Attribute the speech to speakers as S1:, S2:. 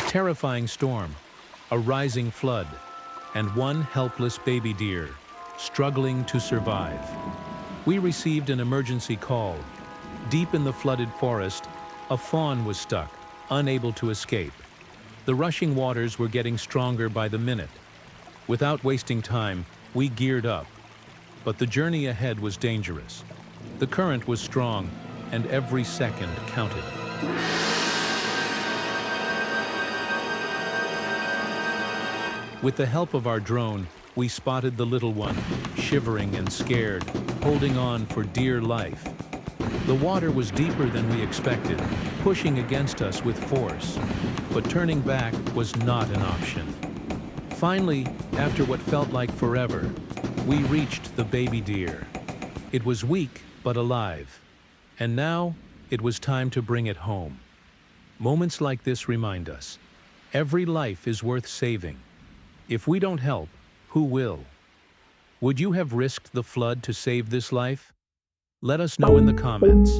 S1: terrifying storm, a rising flood, and one helpless baby deer struggling to survive. We received an emergency call. Deep in the flooded forest, a fawn was stuck, unable to escape. The rushing waters were getting stronger by the minute. Without wasting time, we geared up. But the journey ahead was dangerous. The current was strong, and every second counted. With the help of our drone, we spotted the little one, shivering and scared, holding on for dear life. The water was deeper than we expected, pushing against us with force. But turning back was not an option. Finally, after what felt like forever, we reached the baby deer. It was weak but alive. And now, it was time to bring it home. Moments like this remind us, every life is worth saving. If we don't help, who will? Would you have risked the flood to save this life? Let us know in the comments.